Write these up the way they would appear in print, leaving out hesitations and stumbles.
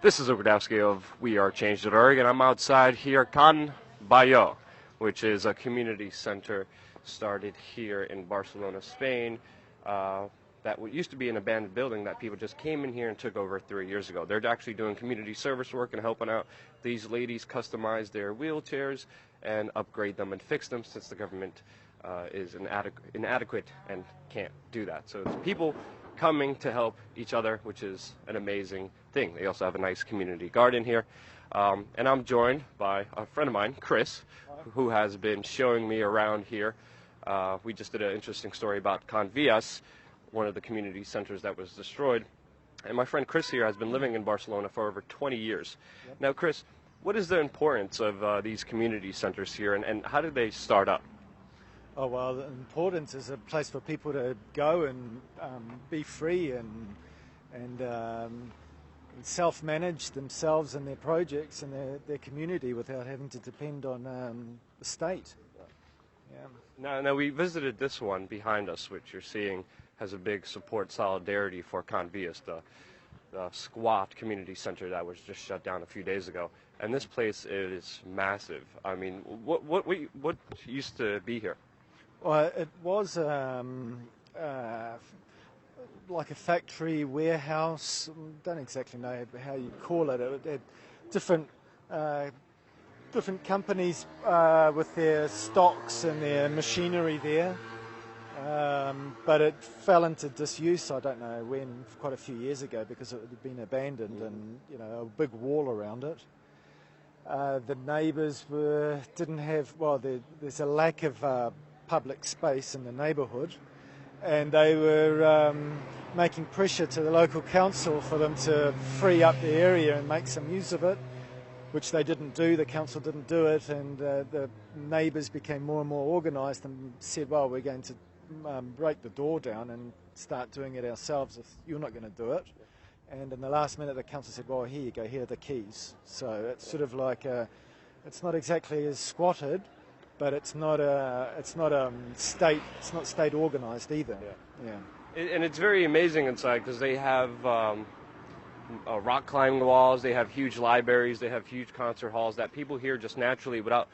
This is Ogrodowski of WeAreChange.org, and I'm outside here Can Bayo, which is a community center started here in Barcelona, Spain, that used to be an abandoned building that people just came in here and took over 3 years ago. They're actually doing community service work and helping out these ladies customize their wheelchairs and upgrade them and fix them, since the government is inadequate and can't do that. So it's people coming to help each other, which is an amazing thing. They also have a nice community garden here. And I'm joined by a friend of mine, Chris, who has been showing me around here. We just did an interesting story about Can Vies, one of the community centers that was destroyed. And my friend Chris here has been living in Barcelona for over 20 years. Yep. Now, Chris, what is the importance of these community centers here, and how did they start up? Oh, well, the importance is a place for people to go and be free and self-manage themselves and their projects and their community without having to depend on the state. Yeah. Now we visited this one behind us, which you're seeing has a big support solidarity for Can Vies, the squat community center that was just shut down a few days ago. And this place is massive. I mean, what used to be here? Well, it was like a factory warehouse. Don't exactly know how you call it. It had different companies with their stocks and their machinery there. But it fell into disuse, I don't know when, quite a few years ago, because it had been abandoned and, you know, a big wall around it. The neighbours didn't have, well, there's a lack of public space in the neighbourhood, and they were making pressure to the local council for them to free up the area and make some use of it, which they didn't do. The council didn't do it, and the neighbours became more and more organised and said, well, we're going to break the door down and start doing it ourselves if you're not going to do it. And in the last minute, the council said, well, here you go, here are the keys. So it's sort of like it's not exactly as squatted, but it's not state organised either. Yeah. And it's very amazing inside, because they have rock climbing walls, they have huge libraries, they have huge concert halls that people here just naturally, without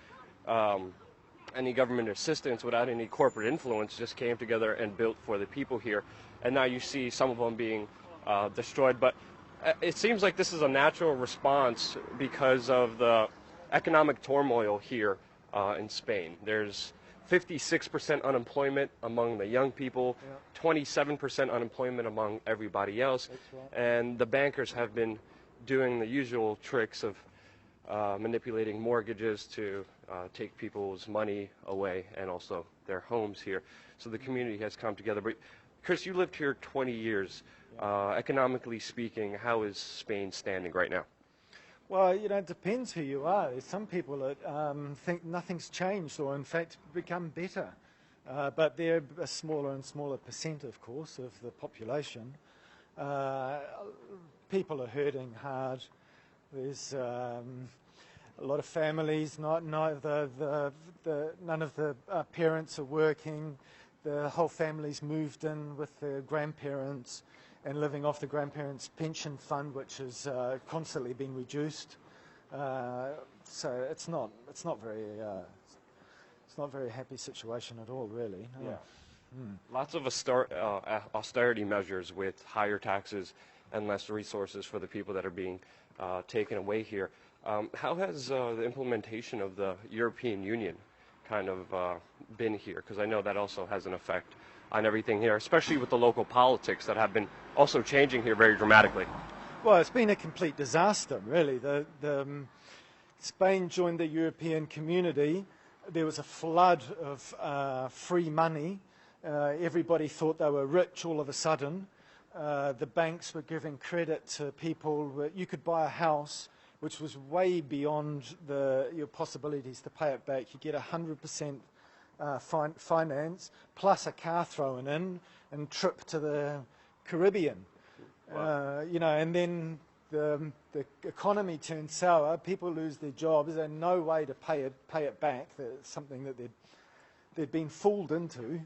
any government assistance, without any corporate influence, just came together and built for the people here. And now you see some of them being destroyed. But it seems like this is a natural response because of the economic turmoil here in Spain. There's 56% unemployment among the young people, 27% unemployment among everybody else. Right. And the bankers have been doing the usual tricks of manipulating mortgages to take people's money away and also their homes here. So the community has come together. But Chris, you lived here 20 years. Economically speaking, how is Spain standing right now? Well, you know, it depends who you are. There's some people that think nothing's changed or, in fact, become better. But they're a smaller and smaller percent, of course, of the population. People are hurting hard. There's a lot of families, none of the parents are working. The whole family's moved in with their grandparents and living off the grandparents' pension fund, which has constantly been reduced. So it's not very happy situation at all, really. No. Yeah. Lots of austerity measures with higher taxes and less resources for the people that are being taken away here. How has the implementation of the European Union kind of been here? Because I know that also has an effect on everything here, especially with the local politics that have been also changing here very dramatically. Well, it's been a complete disaster, really. Spain joined the European community. There was a flood of free money. Everybody thought they were rich all of a sudden. The banks were giving credit to people. You could buy a house which was way beyond your possibilities to pay it back. You get 100% finance, plus a car thrown in, and trip to the Caribbean. Wow. You know, and then the economy turns sour. People lose their jobs. There's no way to pay it back. That's something that they'd been fooled into,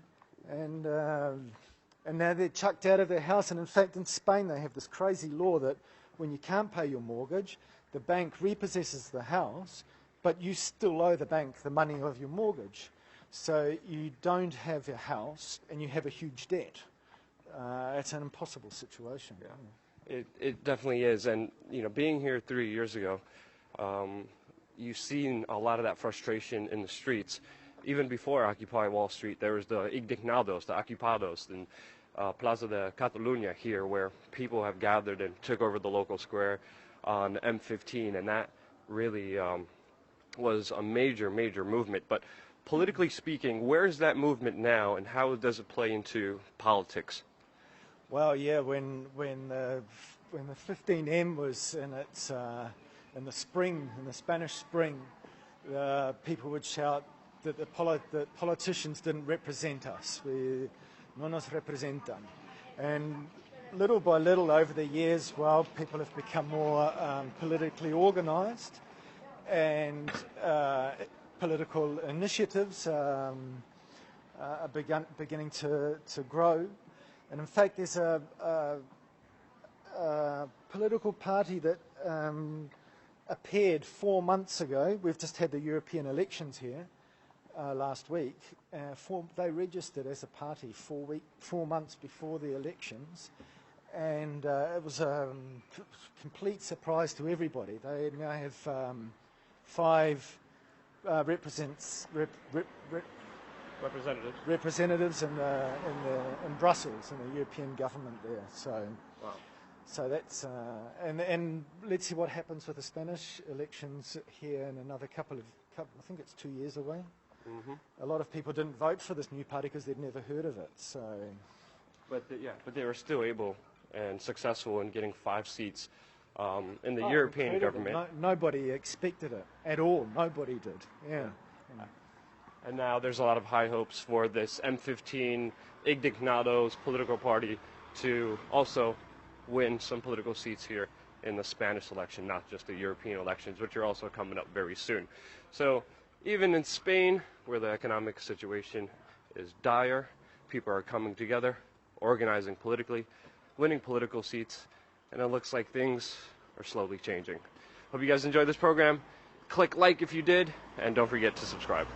and now they're chucked out of their house. And in fact, in Spain, they have this crazy law that when you can't pay your mortgage, the bank repossesses the house, but you still owe the bank the money of your mortgage. So you don't have your house and you have a huge debt. It's an impossible situation. Yeah. It definitely is. And, being here 3 years ago, you've seen a lot of that frustration in the streets. Even before Occupy Wall Street, there was the Indignados, the Ocupados, and Plaza de Catalunya here, where people have gathered and took over the local square on M15, and that really was a major, major movement. But politically speaking, where is that movement now, and how does it play into politics? Well, yeah, when the 15M was in its in the spring, in the Spanish Spring, people would shout that the politicians didn't represent us. No nos representan. And little by little over the years, well, people have become more politically organised, and political initiatives are beginning to grow. And in fact, there's a political party that appeared 4 months ago. We've just had the European elections here last week. They registered as a party 4 months before the elections, and it was a complete surprise to everybody. They now have 5 representatives in Brussels, in the European government there. So, wow. So that's and let's see what happens with the Spanish elections here in another couple. I think it's 2 years away. Mm-hmm. A lot of people didn't vote for this new party because they'd never heard of it. So, but they were still able and successful in getting 5 seats in the European government. Nobody expected it at all. Nobody did. Yeah. And now there's a lot of high hopes for this M15 Indignados political party to also win some political seats here in the Spanish election, not just the European elections, which are also coming up very soon. So even in Spain, where the economic situation is dire, people are coming together, organizing politically, winning political seats, and it looks like things are slowly changing. Hope you guys enjoyed this program. Click like if you did, and don't forget to subscribe.